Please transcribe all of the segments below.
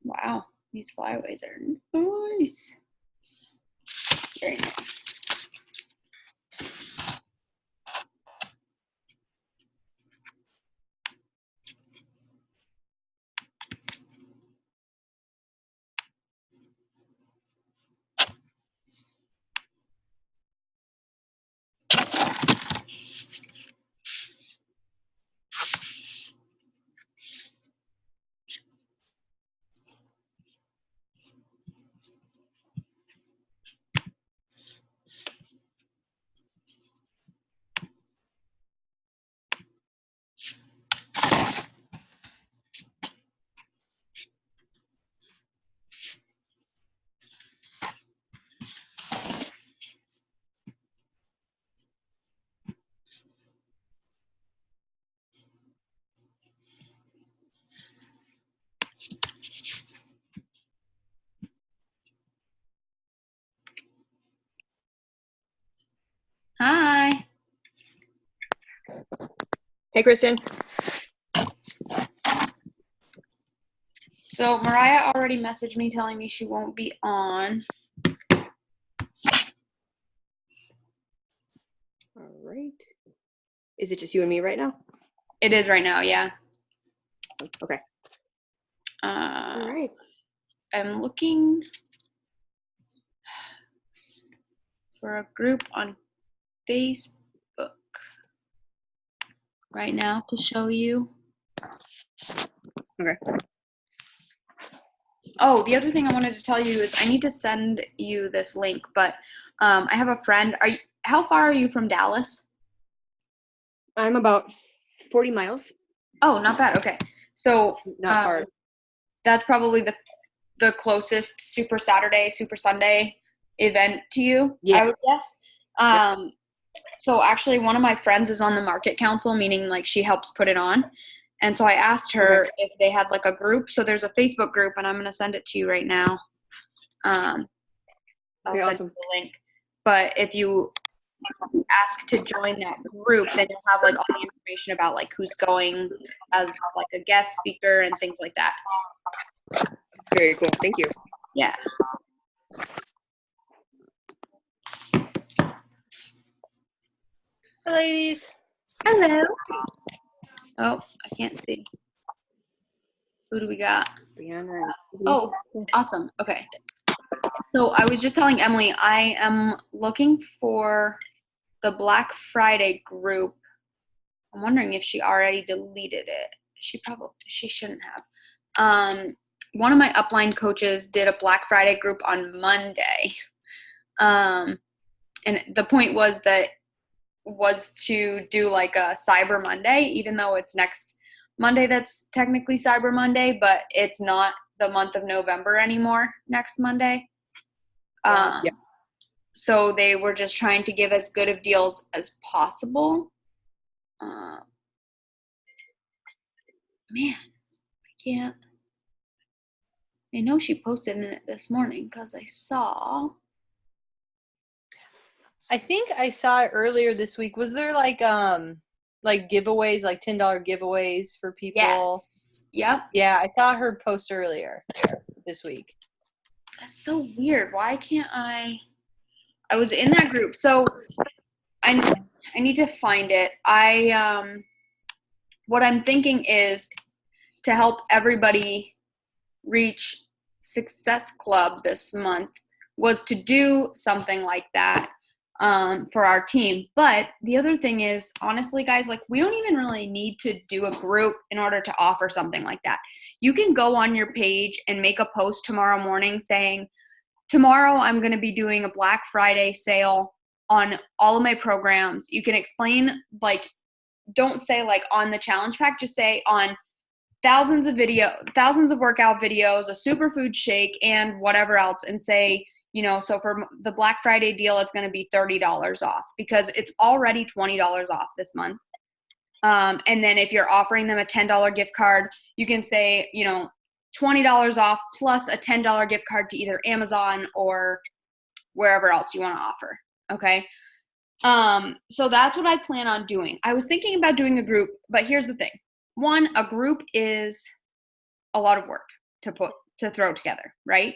Wow, these flyaways are nice. Very nice. Hi. Hey, Kristen. So Mariah already messaged me telling me she won't be on. All right. Is it just you and me right now? It is right now, yeah. Okay. All right. I'm looking for a group on Facebook right now to show you. Okay. Oh, the other thing I wanted to tell you is I need to send you this link, but I have a friend. How far are you from Dallas? I'm about 40 miles. Oh, not bad. Okay. So Not far. that's probably the closest Super Saturday, Super Sunday event to you, Yeah. I would guess. Yep. So actually one of my friends is on the market council, meaning like she helps put it on. And so I asked her if they had like a group. So there's a Facebook group and I'm going to send it to you right now. I'll send you the link. But if you ask to join that group, then you'll have like all the information about like who's going as like a guest speaker and things like that. Very cool. Thank you. Yeah. Hi, ladies. Hello. Oh, I can't see. Who do we got? Brianna. Oh, awesome. Okay. So I was just telling Emily, I am looking for the Black Friday group. I'm wondering if she already deleted it. She shouldn't have. One of my upline coaches did a Black Friday group on Monday. And the point was to do like a Cyber Monday, even though it's next Monday that's technically Cyber Monday, but it's not the month of November anymore next Monday. So they were just trying to give as good of deals as possible. Man, I can't. I know she posted in it this morning because I saw. I think I saw it earlier this week. Was there like giveaways, like $10 giveaways for people? Yes. Yep. Yeah, I saw her post earlier this week. That's so weird. Why can't I was in that group. So I need to find it. What I'm thinking is to help everybody reach Success Club this month was to do something like that for our team. But the other thing is, honestly, guys, like we don't even really need to do a group in order to offer something like that. You can go on your page and make a post tomorrow morning saying, tomorrow I'm going to be doing a Black Friday sale on all of my programs. You can explain, like, don't say like on the challenge pack, just say on thousands of workout videos, a superfood shake, and whatever else, and say, so for the Black Friday deal, it's going to be $30 off because it's already $20 off this month. And then if you're offering them a $10 gift card, you can say, $20 off plus a $10 gift card to either Amazon or wherever else you want to offer. Okay. So that's what I plan on doing. I was thinking about doing a group, but here's the thing. One, a group is a lot of work to put to throw together, right?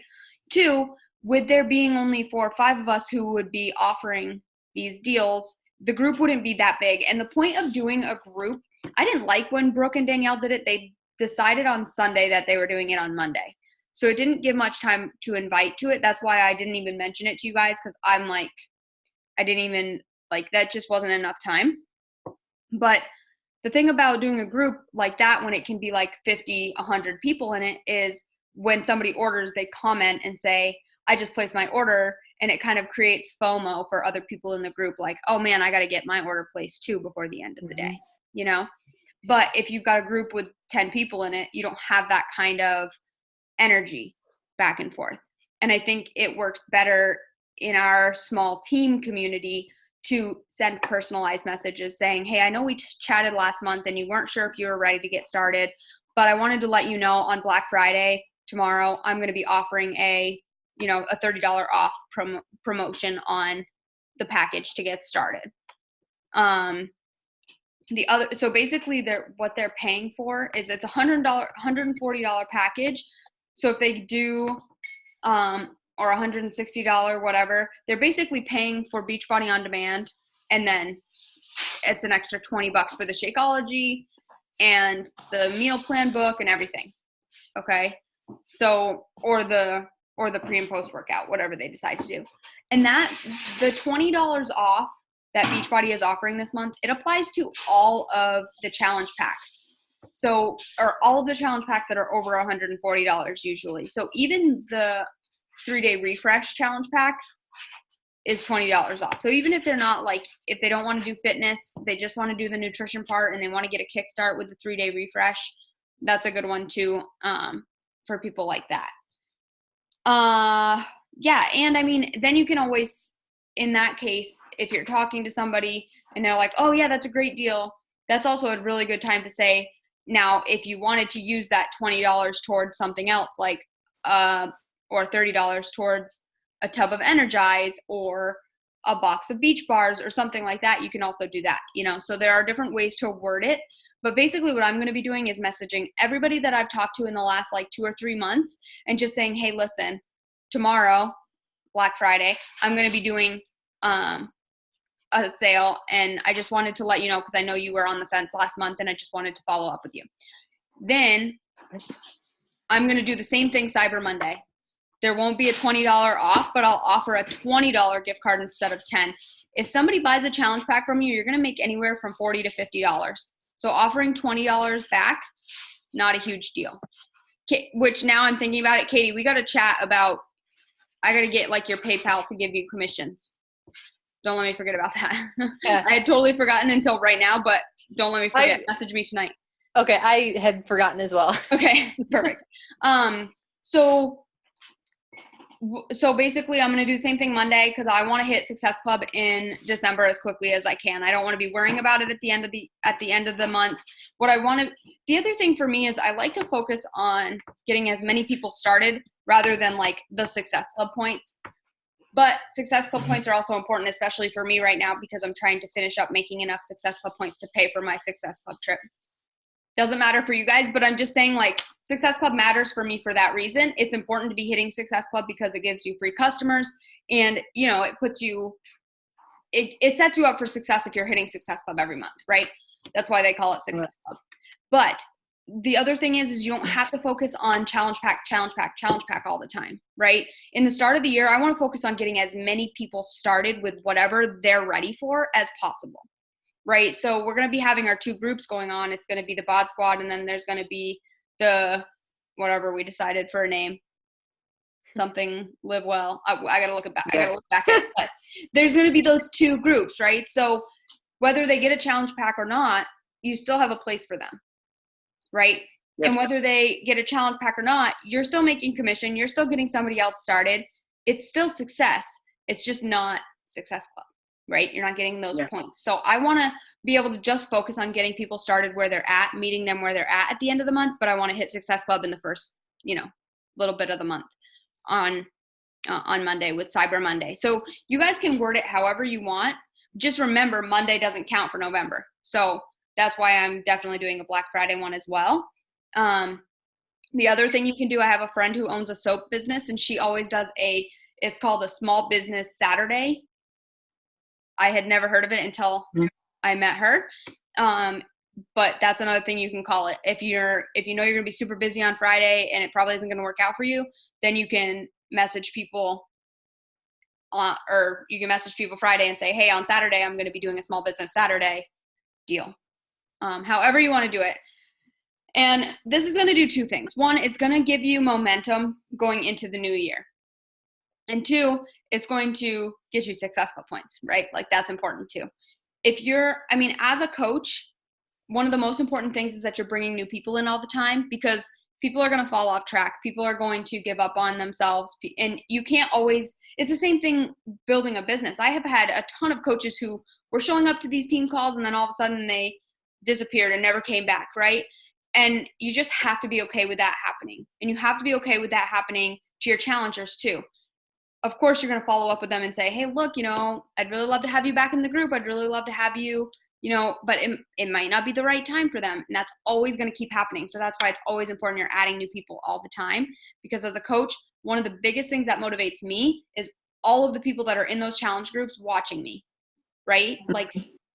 2, with there being only 4 or 5 of us who would be offering these deals, the group wouldn't be that big. And the point of doing a group, I didn't like when Brooke and Danielle did it. They decided on Sunday that they were doing it on Monday. So it didn't give much time to invite to it. That's why I didn't even mention it to you guys, because I'm like, I didn't even, like, that just wasn't enough time. But the thing about doing a group like that, when it can be like 50, 100 people in it, is when somebody orders, they comment and say, I just placed my order, and it kind of creates FOMO for other people in the group, like, oh man, I got to get my order placed too before the end of the day, you know? But if you've got a group with 10 people in it, you don't have that kind of energy back and forth. And I think it works better in our small team community to send personalized messages saying, hey, I know we chatted last month and you weren't sure if you were ready to get started, but I wanted to let you know on Black Friday tomorrow, I'm going to be offering a $30 off promotion on the package to get started. So basically what they're paying for is it's $140 package. So if they do, or $160, whatever, they're basically paying for Beachbody On Demand. And then it's an extra $20 for the Shakeology and the meal plan book and everything. Okay. So, or the pre and post workout, whatever they decide to do. And that the $20 off that Beachbody is offering this month, it applies to all of the challenge packs. So, or all of the challenge packs that are over $140 usually. So even the 3-day refresh challenge pack is $20 off. So even if they're not if they don't want to do fitness, they just want to do the nutrition part and they want to get a kickstart with the 3-day refresh, that's a good one too, for people like that. Yeah. And I mean, then you can always, in that case, if you're talking to somebody and they're like, oh yeah, that's a great deal, that's also a really good time to say, now, if you wanted to use that $20 towards something else, or $30 towards a tub of Energize or a box of Beach Bars or something like that, you can also do that, So there are different ways to word it. But basically what I'm going to be doing is messaging everybody that I've talked to in the last 2 or 3 months and just saying, hey, listen, tomorrow, Black Friday, I'm going to be doing a sale, and I just wanted to let you know because I know you were on the fence last month and I just wanted to follow up with you. Then I'm going to do the same thing Cyber Monday. There won't be a $20 off, but I'll offer a $20 gift card instead of $10. If somebody buys a challenge pack from you, you're going to make anywhere from $40 to $50. So offering $20 back, not a huge deal. Which now I'm thinking about it, Katie, we got to chat about, I got to get your PayPal to give you commissions. Don't let me forget about that. Yeah. I had totally forgotten until right now, but don't let me forget. Message me tonight. Okay, I had forgotten as well. Okay, perfect. So basically I'm going to do the same thing Monday because I want to hit Success Club in December as quickly as I can. I don't want to be worrying about it at the end of the month. The other thing for me is I like to focus on getting as many people started rather than the Success Club points. But Success Club points are also important, especially for me right now because I'm trying to finish up making enough Success Club points to pay for my Success Club trip. Doesn't matter for you guys, but I'm just saying Success Club matters for me for that reason. It's important to be hitting Success Club because it gives you free customers and, it puts you, it sets you up for success if you're hitting Success Club every month, right? That's why they call it Success Club. But the other thing is you don't have to focus on challenge pack all the time, right? In the start of the year, I want to focus on getting as many people started with whatever they're ready for as possible. Right. So we're going to be having our 2 groups going on. It's going to be the Bod Squad. And then there's going to be the, whatever we decided for a name, something Live Well. I got to look back. I got to look back at it. But there's going to be those 2 groups, right? So whether they get a challenge pack or not, you still have a place for them. Right. Yep. And whether they get a challenge pack or not, you're still making commission. You're still getting somebody else started. It's still success. It's just not Success Club. Right? You're not getting those points. So I want to be able to just focus on getting people started where they're at, meeting them where they're at the end of the month. But I want to hit Success Club in the first, little bit of the month on Monday with Cyber Monday. So you guys can word it however you want. Just remember Monday doesn't count for November. So that's why I'm definitely doing a Black Friday one as well. The other thing you can do, I have a friend who owns a soap business, and she always does it's called a Small Business Saturday. I had never heard of it until I met her. But that's another thing you can call it. If you know you're going to be super busy on Friday and it probably isn't going to work out for you, then you can message people or you can message people Friday and say, hey, on Saturday, I'm going to be doing a Small Business Saturday deal. However you want to do it. And this is going to do two things. One, it's going to give you momentum going into the new year. And two, it's going to get you Success Club points, right? Like that's important too. As a coach, one of the most important things is that you're bringing new people in all the time, because people are going to fall off track. People are going to give up on themselves. And you can't always, it's the same thing building a business. I have had a ton of coaches who were showing up to these team calls and then all of a sudden they disappeared and never came back, right? And you just have to be okay with that happening. And you have to be okay with that happening to your challengers too. Of course, you're going to follow up with them and say, hey, look, I'd really love to have you back in the group. I'd really love to have you, but it might not be the right time for them. And that's always going to keep happening. So that's why it's always important you're adding new people all the time. Because as a coach, one of the biggest things that motivates me is all of the people that are in those challenge groups watching me, right? Like,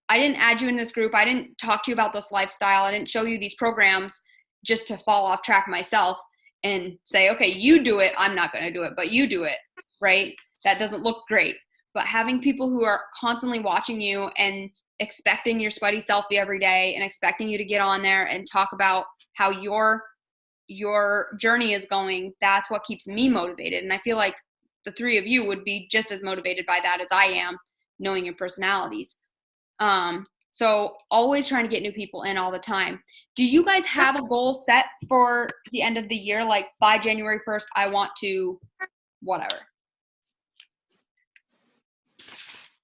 I didn't add you in this group. I didn't talk to you about this lifestyle. I didn't show you these programs just to fall off track myself and say, okay, you do it. I'm not going to do it, but you do it, right? That doesn't look great. But having people who are constantly watching you and expecting your sweaty selfie every day and expecting you to get on there and talk about how your journey is going, that's what keeps me motivated. And I feel like the three of you would be just as motivated by that as I am, knowing your personalities. So always trying to get new people in all the time. Do you guys have a goal set for the end of the year? Like by January 1st, I want to whatever.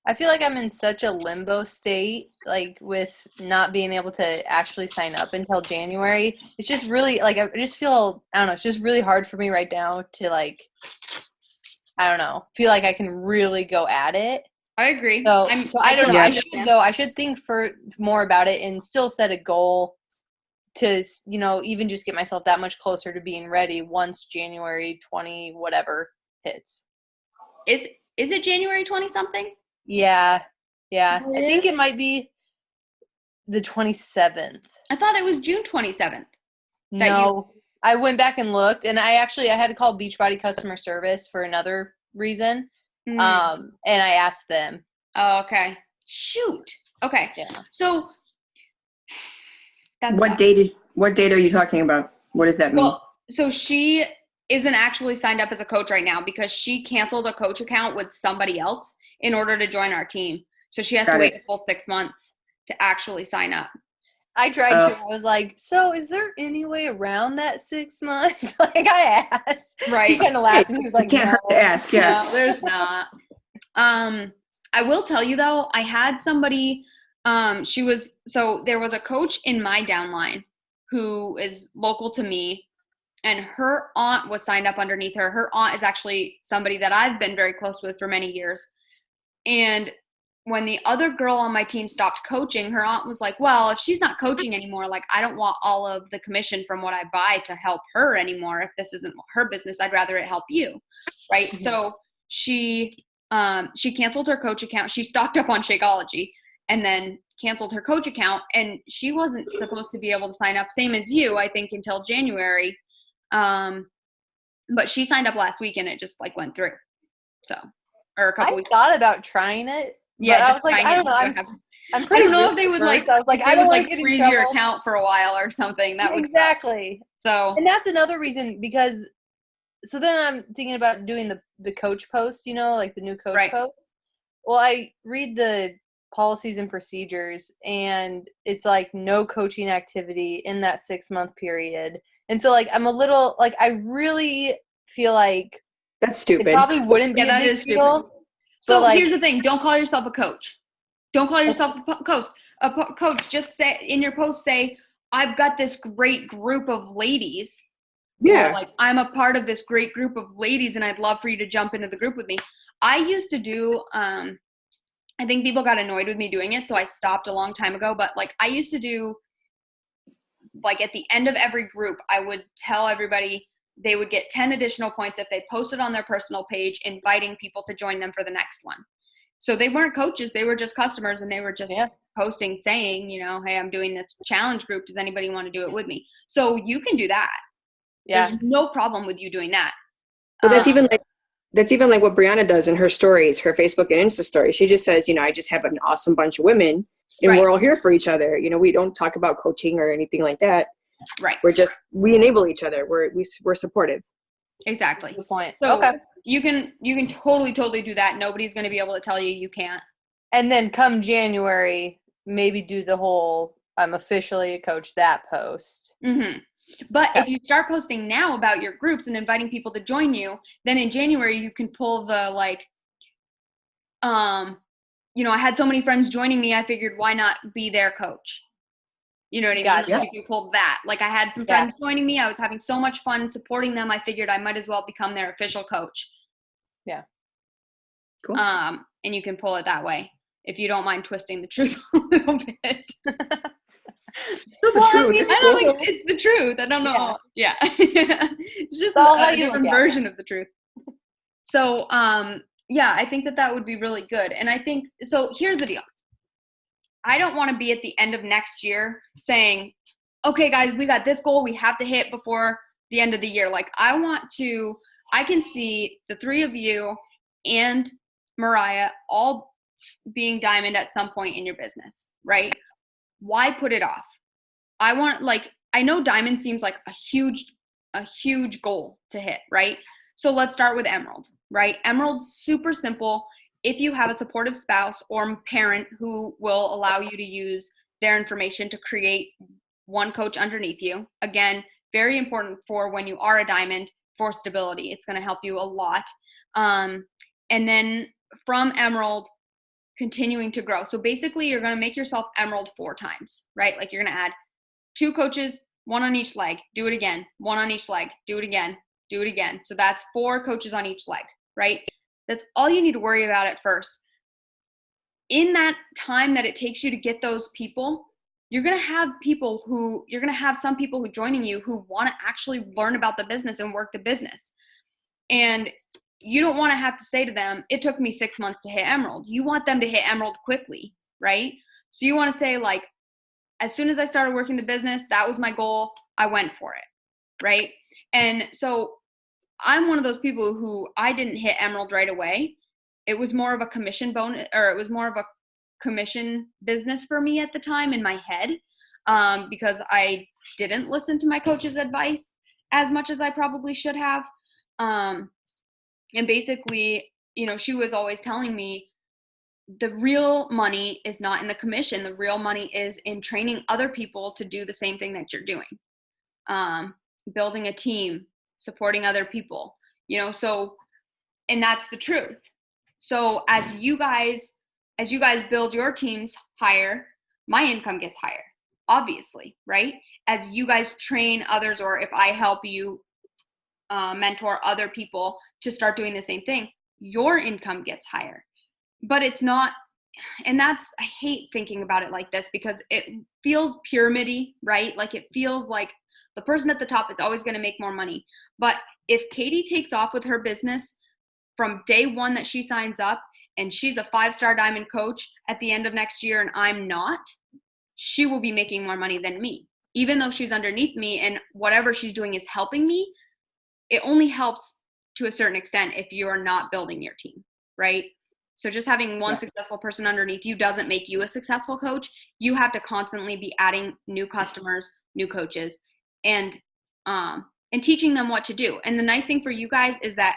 I feel like I'm in such a limbo state, like with not being able to actually sign up until January. It's just really like, I just feel, I don't know, it's just really hard for me right now to like, I don't know, feel like I can really go at it. I agree. So I don't know. I should think more about it and still set a goal to, even just get myself that much closer to being ready once January 20 whatever hits. Is it January 20 something? Yeah. I think it might be the 27th. I thought it was June 27th. No, I went back and looked, and I had to call Beachbody customer service for another reason. And I asked them. Oh, okay. Shoot. Okay. Yeah. So what date are you talking about? What does that mean? Well, so she isn't actually signed up as a coach right now because she canceled a coach account with somebody else in order to join our team. So she has to wait a full 6 months to actually sign up. I tried to. I was like, so is there any way around that 6 months? Like I asked. Right. He kind of laughed and he was like, can't hurt to ask. Yeah. No, there's not. I will tell you though, I had somebody, there was a coach in my downline who is local to me, and her aunt was signed up underneath her. Her aunt is actually somebody that I've been very close with for many years. And when the other girl on my team stopped coaching, her aunt was like, well, if she's not coaching anymore, like I don't want all of the commission from what I buy to help her anymore. If this isn't her business, I'd rather it help you. Right. Mm-hmm. So she canceled her coach account. She stocked up on Shakeology and then canceled her coach account. And she wasn't supposed to be able to sign up, same as you, I think, until January. But she signed up last week and it just like went through. So, or a couple weeks. I thought about trying it. Yeah, I was like, I don't know. I'm pretty. I don't know if they would like. I was like, I don't like freeze your account for a while or something. That would exactly. Suck. So, and that's another reason because. So then I'm thinking about doing the coach post. Like the new coach post. Well, I read the policies and procedures, and it's like no coaching activity in that 6 month period. And so like I'm a little like I really feel like that's stupid. It probably wouldn't be a big deal. So here's the thing. Don't call yourself a coach. Don't call yourself a coach. Coach, just say in your post, say, I've got this great group of ladies. Yeah. Or like, I'm a part of this great group of ladies and I'd love for you to jump into the group with me. I used to do, I think people got annoyed with me doing it, so I stopped a long time ago. But like I used to do like at the end of every group, I would tell everybody they would get 10 additional points if they posted on their personal page, inviting people to join them for the next one. So they weren't coaches, they were just customers, and they were just posting saying, you know, hey, I'm doing this challenge group. Does anybody want to do it with me? So you can do that. Yeah. There's no problem with you doing that. Well, that's even like what Brianna does in her stories, her Facebook and Insta stories. She just says, you know, I just have an awesome bunch of women and Right. we're all here for each other. You know, we don't talk about coaching or anything like that. Right. We enable each other. We're supportive. Exactly. Good point. So Okay. you can totally do that. Nobody's going to be able to tell you can't. And then come January, maybe do the whole I'm officially a coach that post. Mm-hmm. But if you start posting now about your groups and inviting people to join you, then in January you can pull the like, you know, I had so many friends joining me, I figured why not be their coach? You know what I mean? Gotcha. Like you can pull that. Like I had some friends joining me. I was having so much fun supporting them. I figured I might as well become their official coach. Yeah. Cool. And you can pull it that way if you don't mind twisting the truth a little bit. Still the truth. I don't think it's the truth. I don't know. Yeah. It's just a different version of the truth. So, yeah, I think that would be really good. And I think, so here's the deal. I don't want to be at the end of next year saying, okay, guys, we got this goal we have to hit before the end of the year. Like I can see the three of you and Mariah all being diamond at some point in your business, right? Why put it off? I know diamond seems like a huge goal to hit, right? So let's start with emerald, right? Emerald's super simple. If you have a supportive spouse or parent who will allow you to use their information to create one coach underneath you, again, very important for when you are a diamond for stability. It's going to help you a lot. And then from emerald, continuing to grow. So basically you're going to make yourself emerald 4 times, right? Like you're going to add 2 coaches, 1 on each leg, do it again, 1 on each leg, do it again, do it again. So that's 4 coaches on each leg, right? That's all you need to worry about at first. In that time that it takes you to get those people, you're going to have some people who joining you who want to actually learn about the business and work the business. And you don't want to have to say to them, it took me 6 months to hit emerald. You want them to hit emerald quickly, right? So you want to say like, as soon as I started working the business, that was my goal. I went for it, right? And so I'm one of those people who I didn't hit emerald right away. It was more of a commission bonus, or it was more of a commission business for me at the time in my head, because I didn't listen to my coach's advice as much as I probably should have. And basically, you know, she was always telling me the real money is not in the commission. The real money is in training other people to do the same thing that you're doing. Building a team, supporting other people, you know, so, and that's the truth. So as you guys build your teams higher, my income gets higher, obviously, right? As you guys train others, or if I help you mentor other people to start doing the same thing, your income gets higher. But it's not, and I hate thinking about it like this because it feels pyramid-y, right? Like it feels like the person at the top is always going to make more money. But if Katie takes off with her business from day one that she signs up, and she's a 5-star diamond coach at the end of next year and I'm not, she will be making more money than me. Even though she's underneath me and whatever she's doing is helping me, it only helps to a certain extent if you're not building your team, right? So just having one successful person underneath you doesn't make you a successful coach. You have to constantly be adding new customers, new coaches, and teaching them what to do. And the nice thing for you guys is that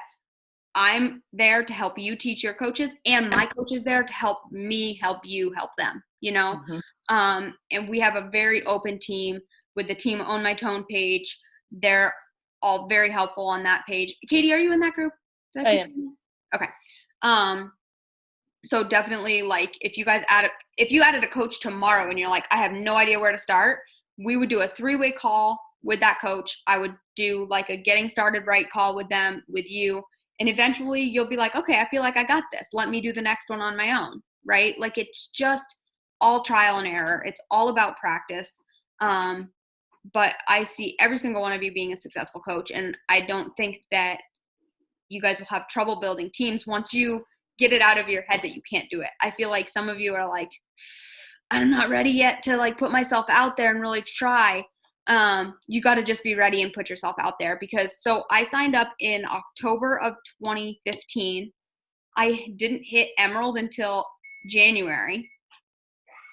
I'm there to help you teach your coaches, and my coach is there to help me help you help them, you know? Mm-hmm. And we have a very open team with the Team Own My Tone page. They're all very helpful on that page. Katie, are you in that group? I am. Okay. So definitely, like, if you added a coach tomorrow and you're like, I have no idea where to start, we would do a 3-way call with that coach. I would do like a getting started right call with them, with you. And eventually you'll be like, okay, I feel like I got this. Let me do the next one on my own, right? Like it's just all trial and error. It's all about practice. But I see every single one of you being a successful coach, and I don't think that you guys will have trouble building teams once you get it out of your head that you can't do it. I feel like some of you are like, I'm not ready yet to like put myself out there and really try. You got to just be ready and put yourself out there, because so I signed up in October of 2015. I didn't hit Emerald until January.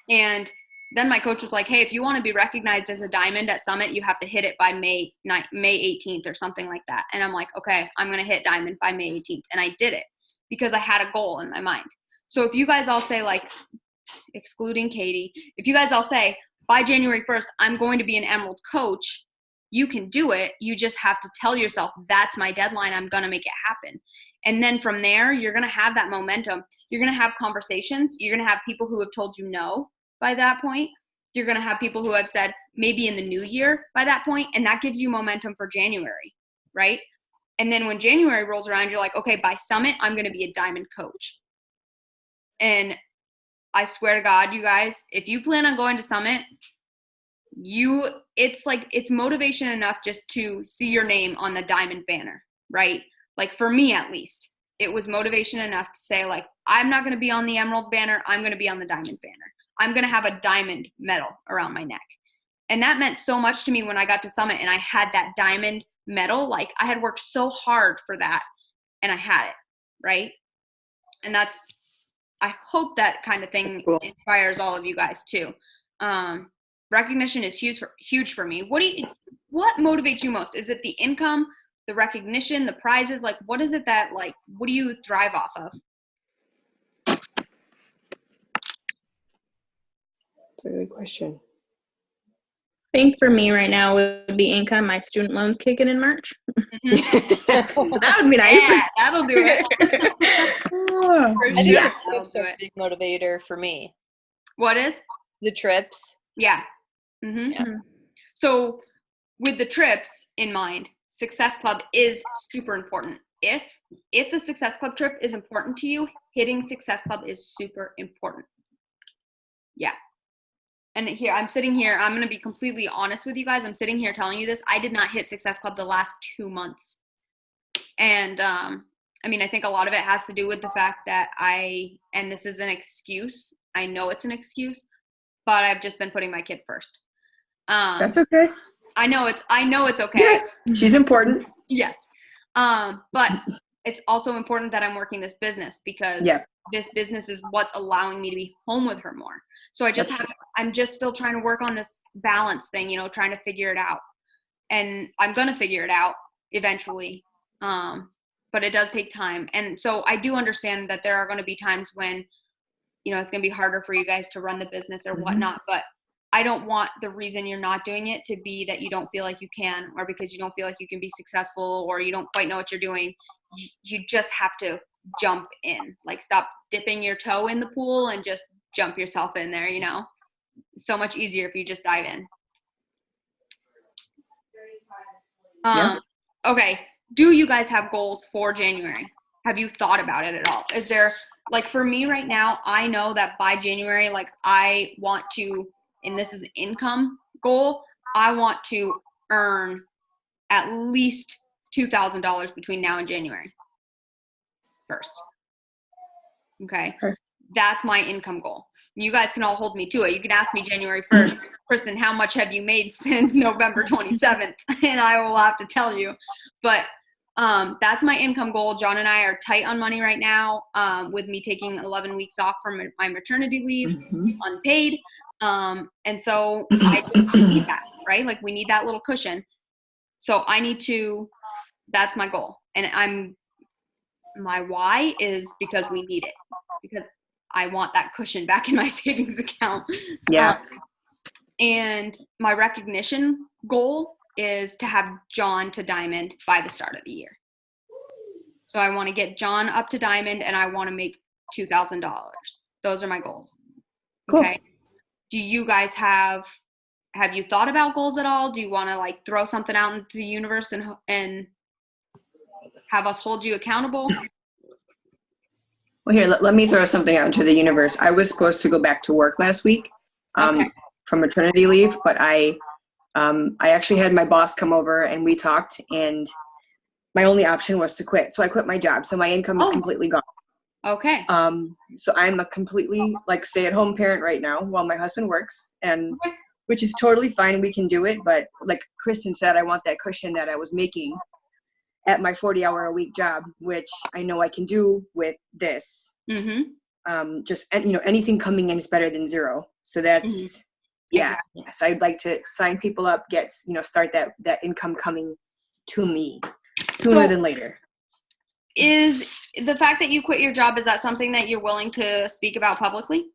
And then my coach was like, hey, if you want to be recognized as a diamond at Summit, you have to hit it by May 18th or something like that. And I'm like, okay, I'm going to hit diamond by May 18th. And I did it because I had a goal in my mind. So if you guys all say, like, excluding Katie, if you guys all say by January 1st, I'm going to be an Emerald coach, you can do it. You just have to tell yourself, that's my deadline. I'm going to make it happen. And then from there, you're going to have that momentum. You're going to have conversations. You're going to have people who have told you no by that point. You're going to have people who have said maybe in the new year by that point, and that gives you momentum for January, right? And then when January rolls around, you're like, okay, by Summit, I'm going to be a diamond coach. And I swear to God, you guys, if you plan on going to Summit, it's motivation enough just to see your name on the diamond banner, right? Like for me, at least, it was motivation enough to say, like, I'm not going to be on the Emerald banner. I'm going to be on the diamond banner. I'm going to have a diamond medal around my neck. And that meant so much to me when I got to Summit and I had that diamond medal. Like, I had worked so hard for that and I had it, right? And I hope that kind of thing inspires all of you guys too. Recognition is huge for me. What motivates you most? Is it the income, the recognition, the prizes? Like, what is it that, like, what do you thrive off of? That's a good question. I think for me right now would be income. My student loans kicking in March. That would be nice. Yeah, that'll do it. For I think sure, the that'll trips do are a it. big motivator for me. What is? The trips. Yeah. Mm-hmm. Yeah. So with the trips in mind, Success Club is super important. If the Success Club trip is important to you, hitting Success Club is super important. Yeah. And here, I'm sitting here, I'm going to be completely honest with you guys. I'm sitting here telling you this. I did not hit Success Club the last 2 months. And, I mean, I think a lot of it has to do with the fact that and this is an excuse. I know it's an excuse, but I've just been putting my kid first. That's okay. I know it's okay. Yes, she's important. Yes. But it's also important that I'm working this business because this business is what's allowing me to be home with her more. So I'm just still trying to work on this balance thing, trying to figure it out. And I'm going to figure it out eventually. But it does take time. And so I do understand that there are going to be times when, it's going to be harder for you guys to run the business or whatnot, but I don't want the reason you're not doing it to be that you don't feel like you can, or because you don't feel like you can be successful, or you don't quite know what you're doing. You just have to jump in. Like, stop dipping your toe in the pool and just jump yourself in there, It's so much easier if you just dive in. Okay. Do you guys have goals for January? Have you thought about it at all? Is there, like, for me right now, I know that by January, like, I want to, and this is an income goal, I want to earn at least $2,000 between now and January 1st. Okay. That's my income goal. You guys can all hold me to it. You can ask me January 1st, Kristen, how much have you made since November 27th? And I will have to tell you. But that's my income goal. John and I are tight on money right now, with me taking 11 weeks off from my maternity leave, unpaid. And so I just need that, right? Like, we need that little cushion. So that's my goal. And my why is because we need it, because I want that cushion back in my savings account. Yeah. And my recognition goal is to have John to diamond by the start of the year. So I want to get John up to diamond, and I want to make $2,000. Those are my goals. Cool. Okay. Do you guys have you thought about goals at all? Do you want to, like, throw something out into the universe and have us hold you accountable? Well, here, let me throw something out into the universe. I was supposed to go back to work last week Okay. from maternity leave, but I I actually had my boss come over and we talked, and my only option was to quit. So I quit my job. So my income is completely gone. Okay. So I'm a completely like stay-at-home parent right now while my husband works, and Okay. which is totally fine. We can do it. But like Kristen said, I want that cushion that I was making at my 40-hour-a-week job, which I know I can do with this. Mm-hmm. Just, anything coming in is better than zero. So that's, yeah. Exactly. So I'd like to sign people up, start that income coming to me sooner than later. Is the fact that you quit your job, is that something that you're willing to speak about publicly?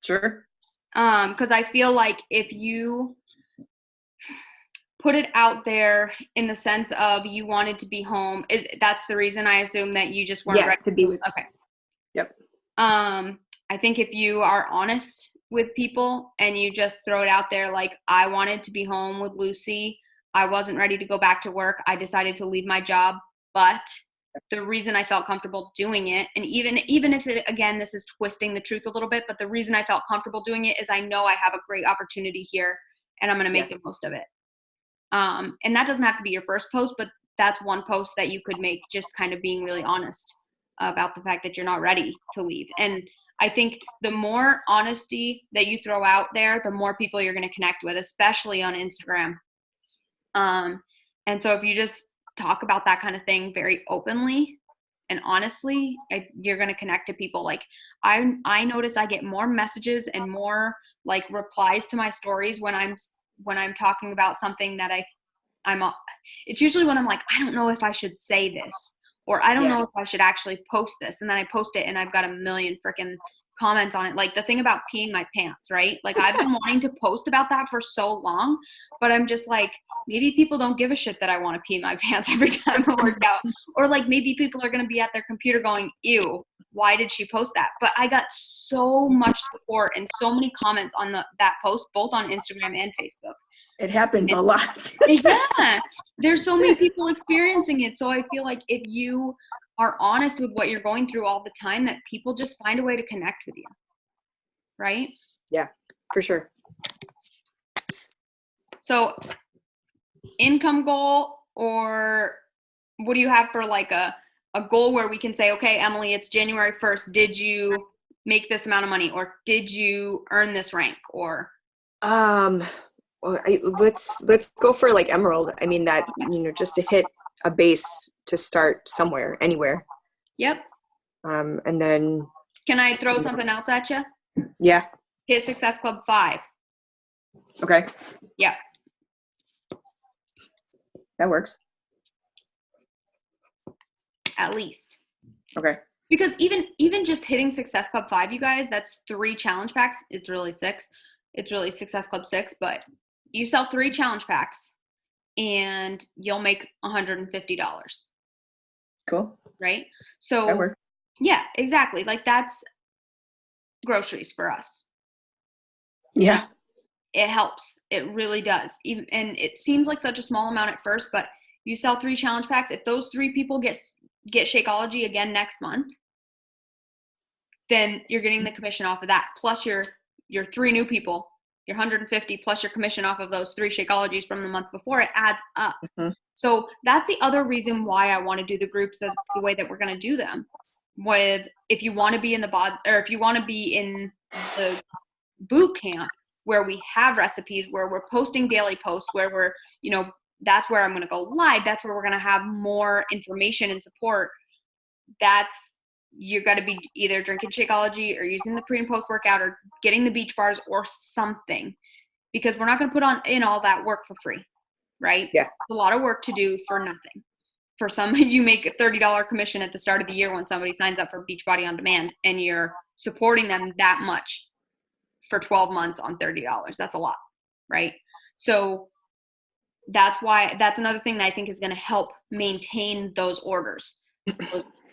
Sure. Because I feel like if you put it out there in the sense of you wanted to be home, that's the reason. I assume that you just weren't ready to be with. Okay. Yep. I think if you are honest with people and you just throw it out there, like, I wanted to be home with Lucy, I wasn't ready to go back to work, I decided to leave my job, but the reason I felt comfortable doing it, and even if it, again, this is twisting the truth a little bit, but the reason I felt comfortable doing it is I know I have a great opportunity here and I'm going to make the most of it. And that doesn't have to be your first post, but that's one post that you could make, just kind of being really honest about the fact that you're not ready to leave. And I think the more honesty that you throw out there, the more people you're going to connect with, especially on Instagram. And so if you just talk about that kind of thing very openly and honestly, you're going to connect to people. Like I notice I get more messages and more like replies to my stories when I'm talking about something that it's usually when I'm like, I don't know if I should say this, or I don't know if I should actually post this. And then I post it and I've got a million freaking comments on it. Like the thing about peeing my pants, right? Like I've been wanting to post about that for so long, but I'm just like, maybe people don't give a shit that I want to pee my pants every time I work out. Or like maybe people are going to be at their computer going, ew, why did she post that? But I got so much support and so many comments on that post, both on Instagram and Facebook. It happens a lot. Yeah. There's so many people experiencing it. So I feel like if you are honest with what you're going through all the time, that people just find a way to connect with you. Right? Yeah, for sure. So income goal, or what do you have for like a goal where we can say, okay, Emily, it's January 1st. Did you make this amount of money, or did you earn this rank, or? Let's go for like Emerald. I mean that, just to hit a base to start somewhere, anywhere. Yep. And then. Can I throw something else at you? Yeah. Hit Success Club 5. Okay. Yeah. That works. At least. Okay. Because even just hitting Success Club 5, you guys, that's 3 challenge packs. It's really 6. It's really Success Club 6, but you sell 3 challenge packs and you'll make $150. Cool. Right? So that works. Yeah, exactly. Like that's groceries for us. Yeah. It helps. It really does. And it seems like such a small amount at first, but you sell 3 challenge packs. If those 3 people get Shakeology again next month, then you're getting the commission off of that. Plus your 3 new people, your 150 plus your commission off of those 3 Shakeologies from the month before. It adds up. Mm-hmm. So that's the other reason why I want to do the groups the way that we're going to do them. If you want to be in if you want to be in the boot camp where we have recipes, where we're posting daily posts, where we're, that's where I'm going to go live. That's where we're going to have more information and support. You got to be either drinking Shakeology or using the pre and post workout or getting the beach bars or something, because we're not going to put in all that work for free, right? Yeah. It's a lot of work to do for nothing. For some, you make a $30 commission at the start of the year when somebody signs up for Beachbody On Demand, and you're supporting them that much for 12 months on $30. That's a lot, right? So that's another thing that I think is going to help maintain those orders,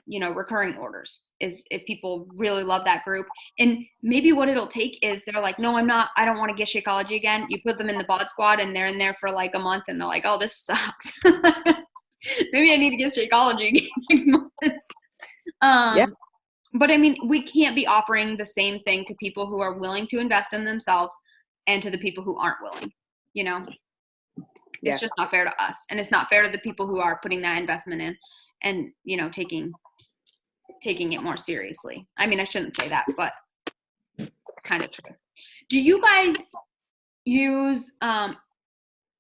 recurring orders, is if people really love that group. And maybe what it'll take is they're like, no, I don't want to get Shakeology again. You put them in the bod squad and they're in there for like a month and they're like, oh, this sucks. Maybe I need to get Shakeology again next month. Yeah. But I mean, we can't be offering the same thing to people who are willing to invest in themselves and to the people who aren't willing. you know, Yeah. it's just not fair to us, and it's not fair to the people who are putting that investment in and, you know, taking it more seriously. I mean, I shouldn't say that, but it's kind of true. Do you guys use,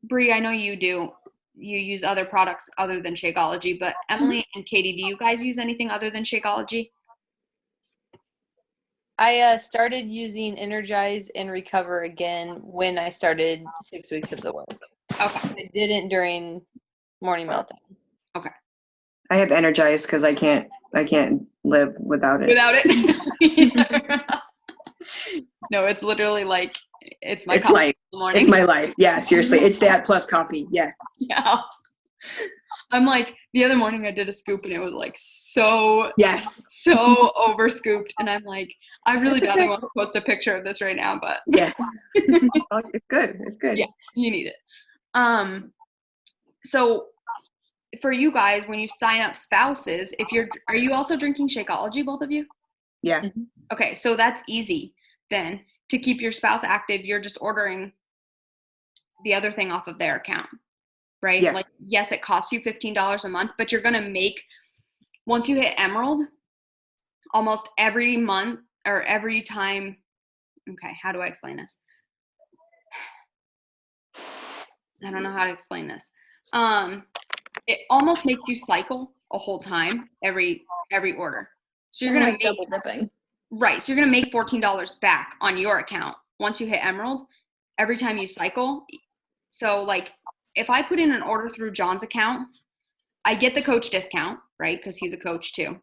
Bree, I know you do, you use other products other than Shakeology, but Emily and Katie, do you guys use anything other than Shakeology? I started using Energize and Recover again when I started 6 weeks of the work. Okay. I didn't during Morning Meltdown. I have Energized because I can't live without it. Without it? No, it's literally like, it's my It's coffee like, in the morning. it's my life. Yeah, seriously. It's that plus coffee. Yeah. Yeah. I'm like, the other morning I did a scoop and it was like so Yes. over scooped. And I'm like, I really It's badly okay. want to post a picture of this right now, but Yeah. Oh, it's good. It's good. Yeah. you need it. So for you guys, when you sign up spouses, are you also drinking Shakeology, both of you? Yeah. Okay, so that's easy then. To keep your spouse active, you're just ordering the other thing off of their account, right? Yeah. Like, yes, it costs you $15 a month, but you're going to make, once you hit Emerald, almost every month or every time. Okay, how do I explain this? I don't know how to explain this. It almost makes you cycle a whole time every order. So you're going to like make double dipping. Right. So you're going to make $14 back on your account once you hit Emerald every time you cycle. So like if I put in an order through John's account, I get the coach discount, right? Because he's a coach too.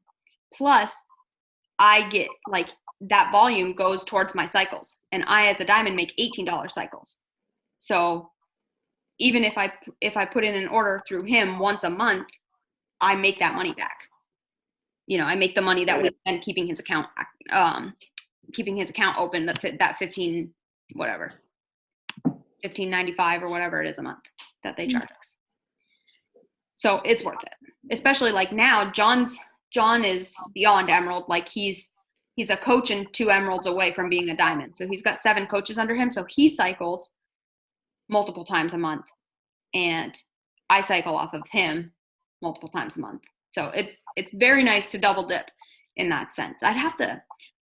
Plus I get like that volume goes towards my cycles, and I as a diamond make $18 cycles. So even if I put in an order through him once a month, I make that money back. You know, I make the money that we spend keeping his account open, that 15 whatever, $15.95 or whatever it is a month that they charge us. So it's worth it, especially like now. John is beyond Emerald. Like he's a coach and 2 Emeralds away from being a diamond. So he's got 7 coaches under him. So he cycles multiple times a month, and I cycle off of him multiple times a month. So it's very nice to double dip in that sense. I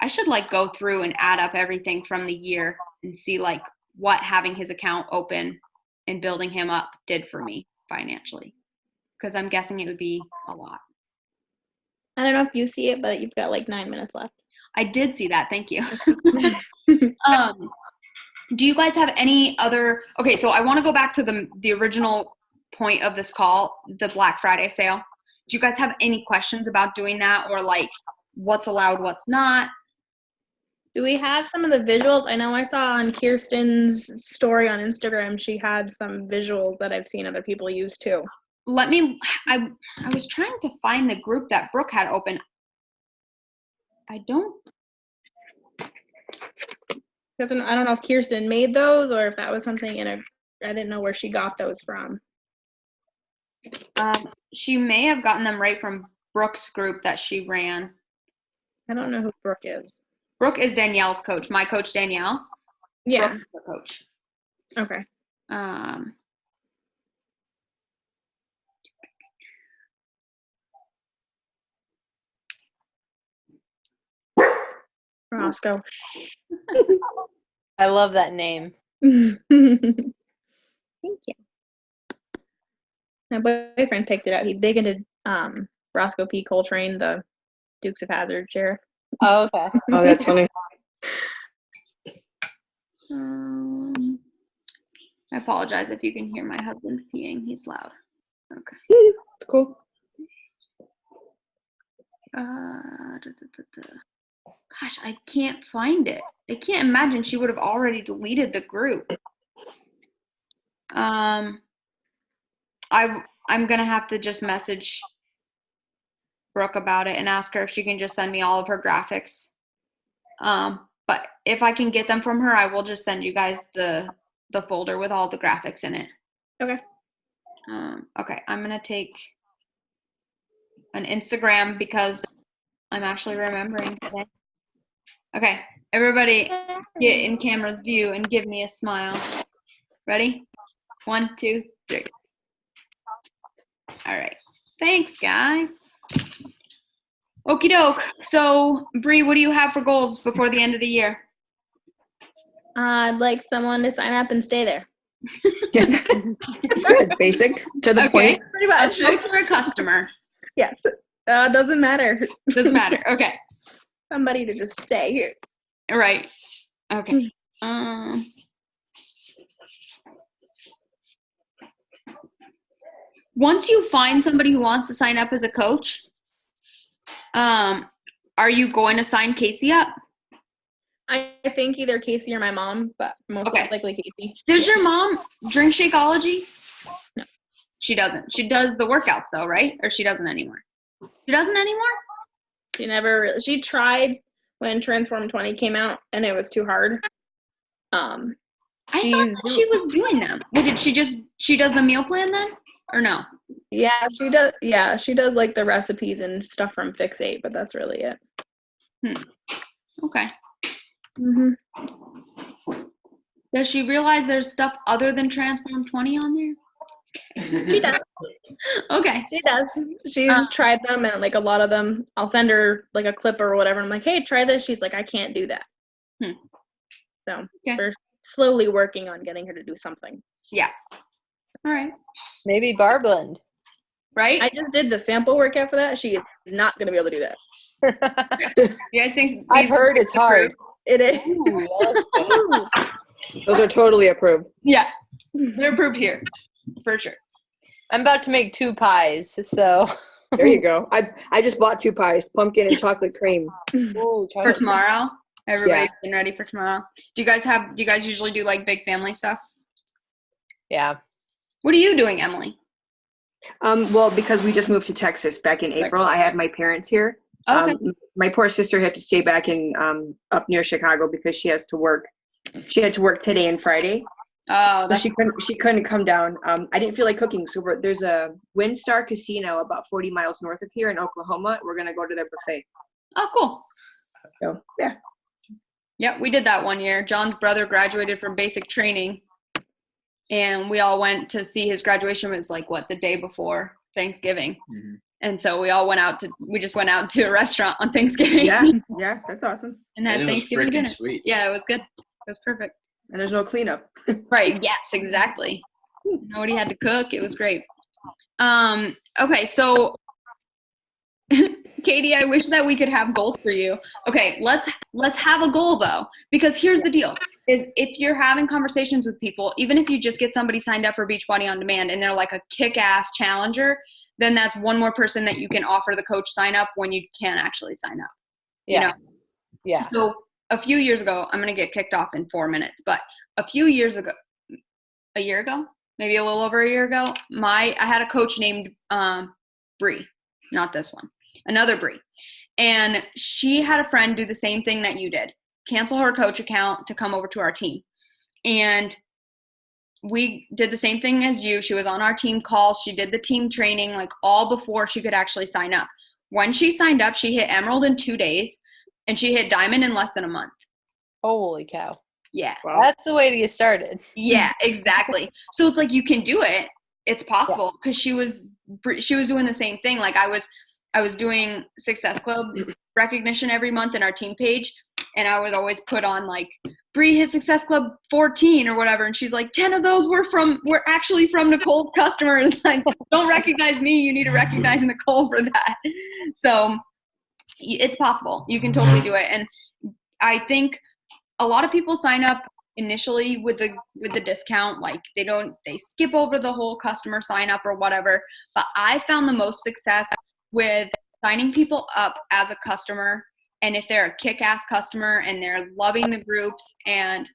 should like go through and add up everything from the year and see like what having his account open and building him up did for me financially. Because I'm guessing it would be a lot. I don't know if you see it, but you've got like 9 minutes left. I did see that. Thank you. Do you guys have any other? Okay, so I want to go back to the original point of this call, the Black Friday sale. Do you guys have any questions about doing that, or like what's allowed, what's not? Do we have some of the visuals? I know I saw on Kirsten's story on Instagram, she had some visuals that I've seen other people use too. I was trying to find the group that Brooke had open. I don't know if Kirsten made those or if that was something I didn't know where she got those from. She may have gotten them right from Brooke's group that she ran. I don't know who Brooke is. Brooke is Danielle's coach. My coach, Danielle. Yeah. Brooke's the coach. Okay. Roscoe. I love that name. Thank you. My boyfriend picked it out. He's big into Roscoe P. Coltrane, the Dukes of Hazzard sheriff. Oh, okay. Oh, that's funny. I apologize if you can hear my husband peeing. He's loud. Okay. It's cool. Gosh, I can't find it. I can't imagine she would have already deleted the group. I'm gonna have to just message Brooke about it and ask her if she can just send me all of her graphics. But if I can get them from her, I will just send you guys the folder with all the graphics in it. Okay. Okay, I'm gonna take an Instagram because I'm actually remembering today. Okay, everybody get in camera's view and give me a smile. Ready? 1, 2, 3. All right. Thanks, guys. Okie doke. So, Bree, what do you have for goals before the end of the year? I'd like someone to sign up and stay there. It's good. Basic, to the point. Pretty much. For a customer. Yes. Doesn't matter. Doesn't matter. Okay. Somebody to just stay here. All right. Okay. Once you find somebody who wants to sign up as a coach, are you going to sign Casey up? I think either Casey or my mom, but most likely Casey. Does your mom drink Shakeology? No. She doesn't. She does the workouts though, right? Or she doesn't anymore? She doesn't anymore? She tried when Transform 20 came out and it was too hard. I thought she was doing them. Did she does the meal plan then? Or no? Yeah, she does. Yeah, she does like the recipes and stuff from Fixate, but that's really it. Okay. Mm-hmm. Does she realize there's stuff other than Transform 20 on there? She does. Okay. She does. She's tried them, and like a lot of them, I'll send her like a clip or whatever. I'm like, hey, try this. She's like, I can't do that. So we're slowly working on getting her to do something. Yeah. All right. Maybe bar blend. Right? I just did the sample workout for that. She is not going to be able to do that. You guys think I've heard it's hard. It is. Ooh, Those are totally approved. Yeah. They're approved here. For sure. I'm about to make 2 pies, so. There you go. I just bought 2 pies, pumpkin and chocolate cream. Ooh, For tomorrow? Everybody's getting ready for tomorrow. Do you guys usually do like big family stuff? Yeah. What are you doing, Emily? Well, because we just moved to Texas back in April, I have my parents here. Okay. My poor sister had to stay back in up near Chicago because she has to work. She had to work today and Friday. Oh, So she couldn't come down. I didn't feel like cooking, so there's a WinStar Casino about 40 miles north of here in Oklahoma. We're gonna go to their buffet. Oh, cool. So yeah. Yeah, we did that one year. John's brother graduated from basic training, and we all went to see his graduation. It was like the day before Thanksgiving, and so we just went out to a restaurant on Thanksgiving. Yeah, that's awesome. And had Thanksgiving dinner. Sweet. Yeah, it was good. It was perfect. And there's no cleanup. Right. Yes, exactly. Nobody had to cook. It was great. Okay, so Katie, I wish that we could have goals for you. Okay, let's have a goal though, because here's the deal: is if you're having conversations with people, even if you just get somebody signed up for Beachbody On Demand and they're like a kick-ass challenger, then that's one more person that you can offer the coach sign up when you can actually sign up. Yeah. You know? Yeah. So a few years ago, I'm going to get kicked off in 4 minutes, but a few years ago, a year ago, maybe a little over a year ago, I had a coach named Bree, not this one, another Bree. And she had a friend do the same thing that you did, cancel her coach account to come over to our team. And we did the same thing as you. She was on our team calls. She did the team training, like all before she could actually sign up. When she signed up, she hit Emerald in 2 days, and she hit Diamond in less than a month. Holy cow. Yeah. Wow. That's the way to get started. Yeah, exactly. So it's like you can do it. It's possible because she was doing the same thing. Like I was doing Success Club recognition every month in our team page, and I would always put on like Bree hit Success Club 14 or whatever, and she's like 10 of those were actually from Nicole's customers. Like, don't recognize me, you need to recognize Nicole for that. So it's possible. You can totally do it. And I think a lot of people sign up initially with the discount, like they skip over the whole customer sign up or whatever. But I found the most success with signing people up as a customer. And if they're a kick-ass customer and they're loving the groups, and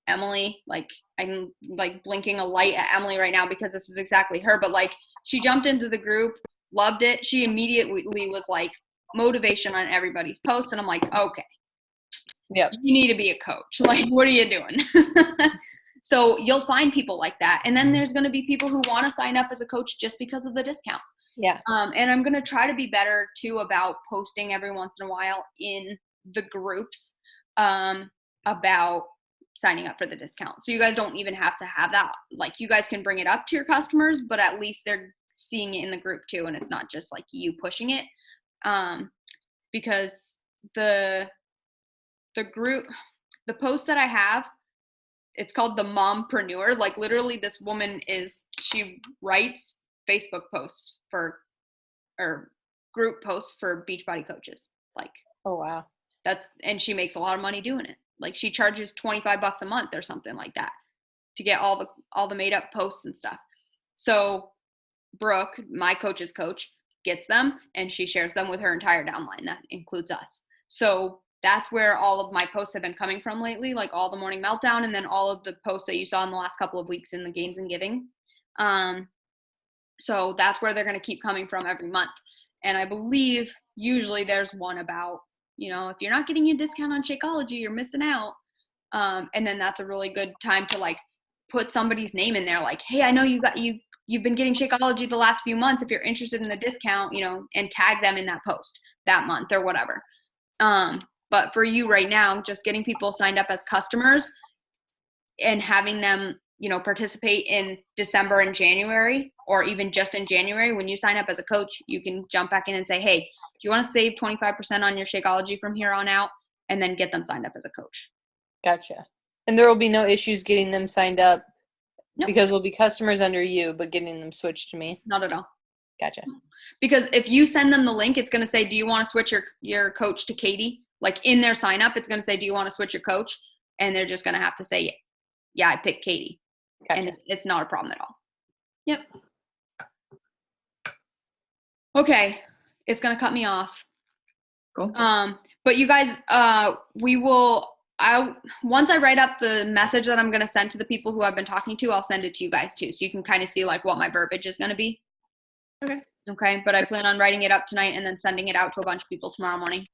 Emily, like I'm like blinking a light at Emily right now because this is exactly her, but like she jumped into the group, loved it. She immediately was like motivation on everybody's post. And I'm like, okay, yep, you need to be a coach. Like, what are you doing? So you'll find people like that. And then there's going to be people who want to sign up as a coach just because of the discount. Yeah. And I'm going to try to be better too about posting every once in a while in the groups about signing up for the discount. So you guys don't even have to have that. Like, you guys can bring it up to your customers, but at least they're seeing it in the group too, and it's not just like you pushing it. Because the post that I have, it's called the Mompreneur. Like, literally, this woman she writes Facebook posts or group posts for Beachbody coaches. Like, oh wow, and she makes a lot of money doing it. Like, she charges $25 a month or something like that to get all the made up posts and stuff. So Brooke, my coach's coach, gets them and she shares them with her entire downline. That includes us. So that's where all of my posts have been coming from lately, like all the Morning Meltdown, and then all of the posts that you saw in the last couple of weeks in the Gains and Giving. So that's where they're going to keep coming from every month. And I believe usually there's one about, if you're not getting a discount on Shakeology, you're missing out. And then that's a really good time to like put somebody's name in there. Like, hey, I know you've been getting Shakeology the last few months. If you're interested in the discount, and tag them in that post that month or whatever. But for you right now, just getting people signed up as customers and having them, participate in December and January, or even just in January, when you sign up as a coach, you can jump back in and say, hey, do you want to save 25% on your Shakeology from here on out? And then get them signed up as a coach. Gotcha. And there will be no issues getting them signed up. Nope. Because we'll be customers under you, but getting them switched to me. Not at all. Gotcha. Because if you send them the link, it's going to say, do you want to switch your coach to Katie? Like, in their sign up, it's going to say, do you want to switch your coach? And they're just going to have to say, yeah, I picked Katie. Gotcha. And it's not a problem at all. Yep. Okay. It's going to cut me off. Cool. But you guys, once I write up the message that I'm going to send to the people who I've been talking to, I'll send it to you guys too. So you can kind of see like what my verbiage is going to be. Okay. Okay. But I plan on writing it up tonight and then sending it out to a bunch of people tomorrow morning.